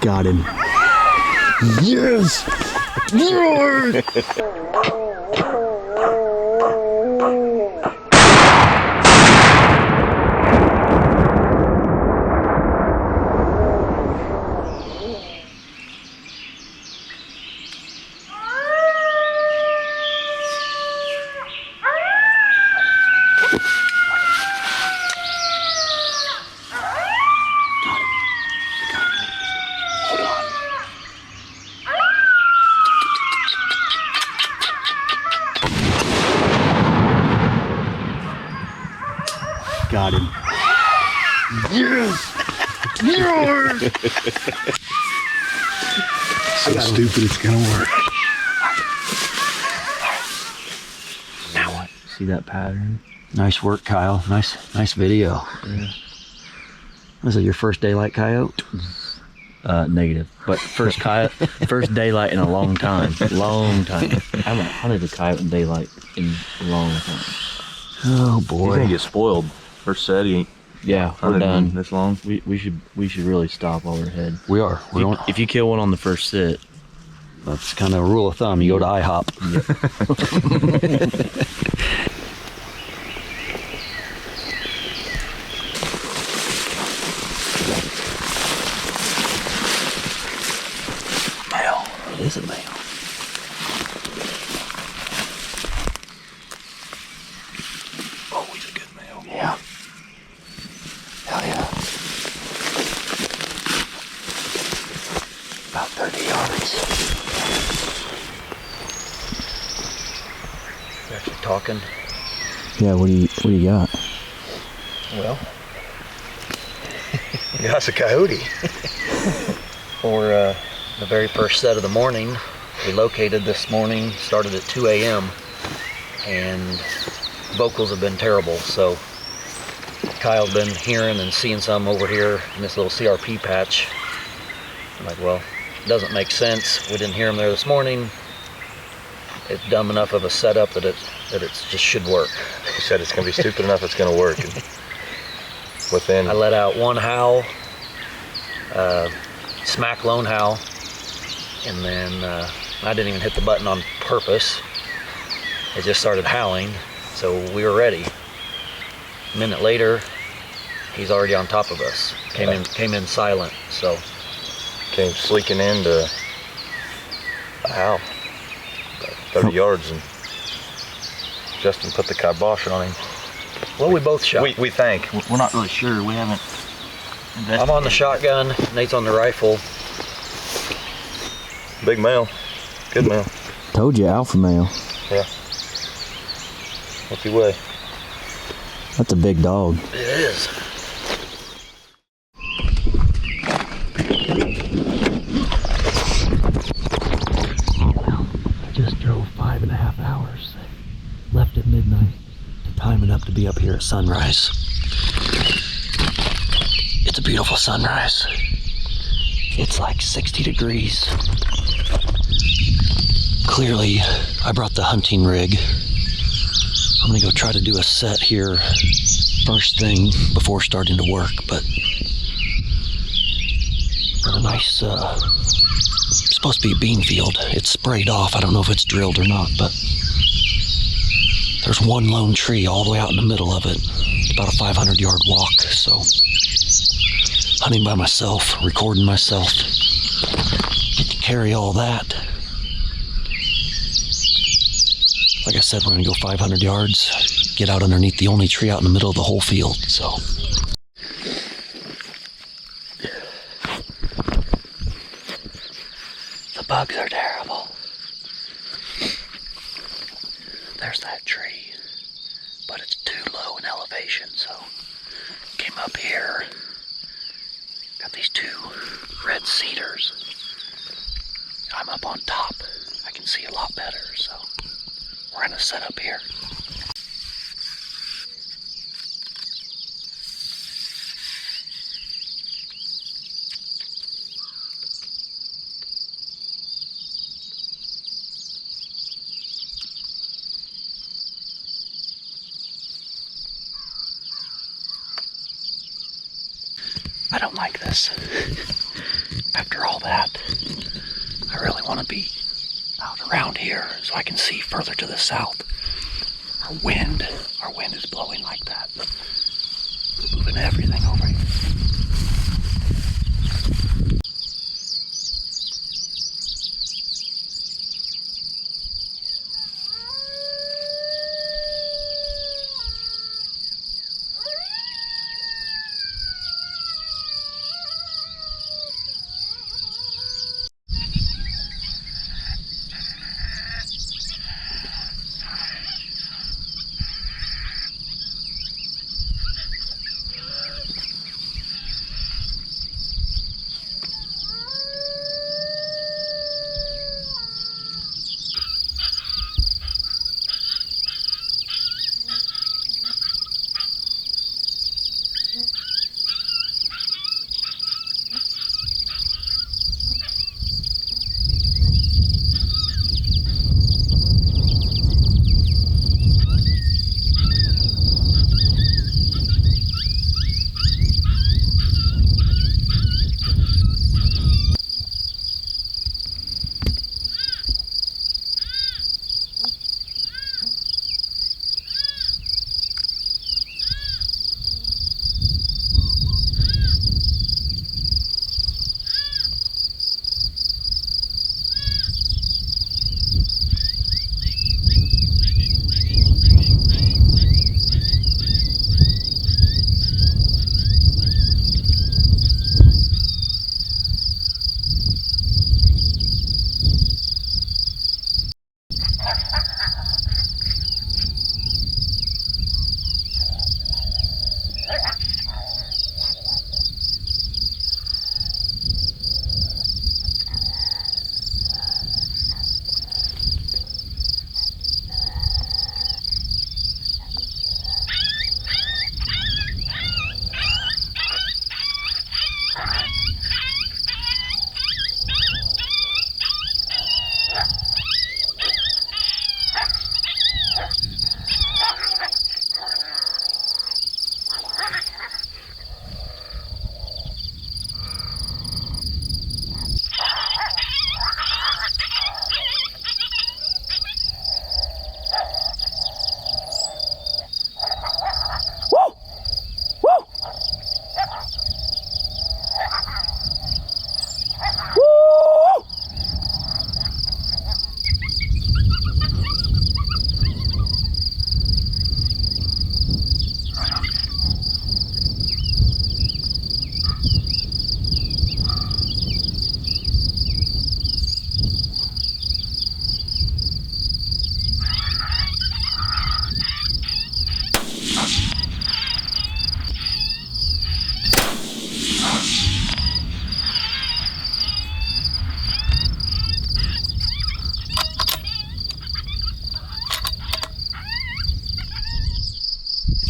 Got him. Yes! Yes! Got him. Yes! Yes! So stupid it's gonna work. Now what? See that pattern? Nice work, Kyle. Nice video. Yeah. Was it your first daylight coyote? Negative. But first daylight in a long time. Long time. I haven't hunted a coyote in daylight in a long time. Oh boy. He's gonna get spoiled. First set, he ain't. Yeah, we're done. This long. We should really stop while we're ahead. We are. If you kill one on the first sit, that's kind of a rule of thumb. You go to IHOP. Male. It is a male. Oh, he's a good male. Yeah. Hell yeah. About 30 yards. We're actually talking. yeah. What do you got? Well, that's a coyote. For the very first set of the morning, we located this morning, started at 2 a.m. and vocals have been terrible, so Kyle's been hearing and seeing some over here in this little CRP patch. I'm like, well, it doesn't make sense. We didn't hear him there this morning. It's dumb enough of a setup that it just should work. He said it's gonna be stupid enough it's gonna work. And within. I let out one howl, smack lone howl, and then I didn't even hit the button on purpose. It just started howling, so we were ready. A minute later, he's already on top of us. Came in silent, so. Came sleeking into a howl. 30 yards, and Justin put the kibosh on him. Well, we both shot. We think. We're not really sure. We haven't investigated. I'm on the shotgun, Nate's on the rifle. Big male. Good male. Told you, alpha male. Yeah. What's he weigh? That's a big dog. It is. Well, I just drove 5.5 hours. Left at midnight. Timing up to be up here at sunrise. It's a beautiful sunrise. It's like 60 degrees. Clearly, I brought the hunting rig. I'm gonna go try to do a set here first thing before starting to work, but got a nice, supposed to be a bean field. It's sprayed off. I don't know if it's drilled or not, but there's one lone tree all the way out in the middle of it. It's about a 500-yard walk, so hunting by myself, recording myself, get to carry all that. Like I said, we're gonna go 500 yards, get out underneath the only tree out in the middle of the whole field, so. The bugs are terrible. There's that tree, but it's too low in elevation, so came up here. Got these two red cedars. I'm up on top. I can see a lot better, so we're gonna set up here. I don't like this. After all that, I really want to be out around here so I can see further to the south. Our wind is blowing like that. Moving everything over here.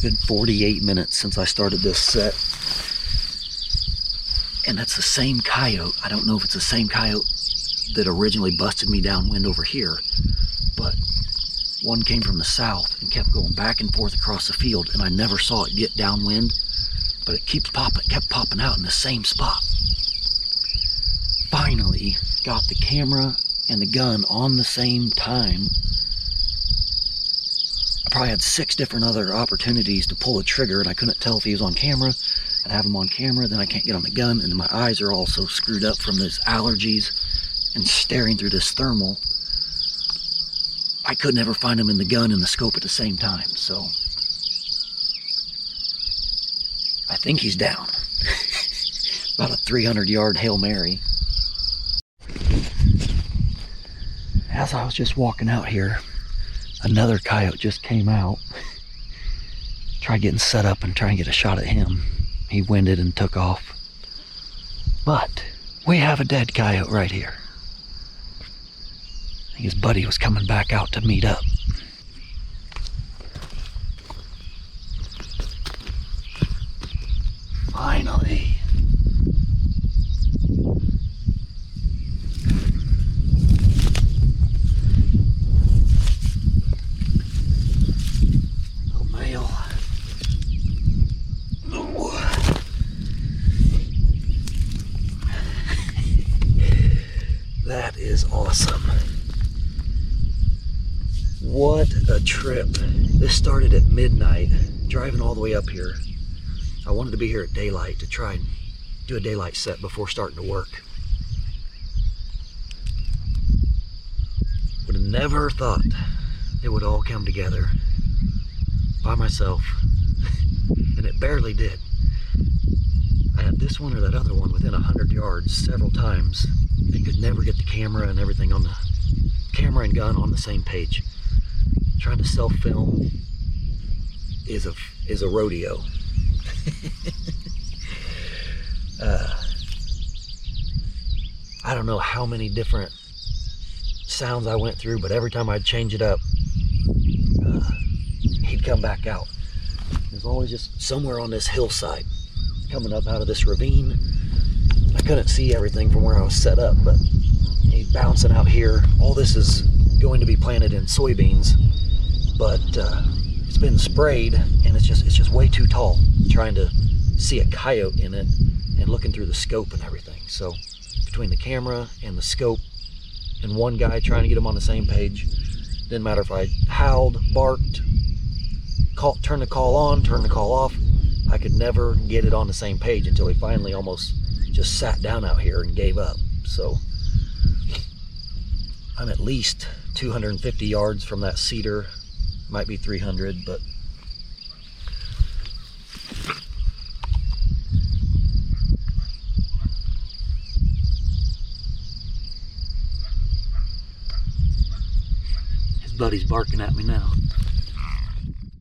It's been 48 minutes since I started this set. And that's the same coyote. I don't know if it's the same coyote that originally busted me downwind over here, but one came from the south and kept going back and forth across the field, and I never saw it get downwind, but it kept popping out in the same spot. Finally got the camera and the gun on the same time. I probably had 6 different other opportunities to pull a trigger, and I couldn't tell if he was on camera. I'd have him on camera, then I can't get on the gun, and my eyes are all so screwed up from those allergies and staring through this thermal. I couldn't ever find him in the gun and the scope at the same time, so I think he's down. About a 300-yard Hail Mary. As I was just walking out here, another coyote just came out. Tried getting set up and trying to get a shot at him. He winded and took off. But we have a dead coyote right here. I think his buddy was coming back out to meet up. Finally. That is awesome. What a trip. This started at midnight, driving all the way up here. I wanted to be here at daylight to try and do a daylight set before starting to work. Would have never thought it would all come together by myself, and it barely did. I had this one or that other one within 100 yards several times and could never get the camera and everything on the camera and gun on the same page. Trying to self-film is a rodeo. I don't know how many different sounds I went through, but every time I'd change it up, he'd come back out. It was always just somewhere on this hillside, coming up out of this ravine. I couldn't see everything from where I was set up, but he's bouncing out here. All this is going to be planted in soybeans, but it's been sprayed and it's just way too tall. Trying to see a coyote in it and looking through the scope and everything. So between the camera and the scope and one guy trying to get him on the same page, didn't matter if I howled, barked, turned the call on, turned the call off, I could never get it on the same page until he finally almost just sat down out here and gave up. So I'm at least 250 yards from that cedar, might be 300, but his buddy's barking at me now.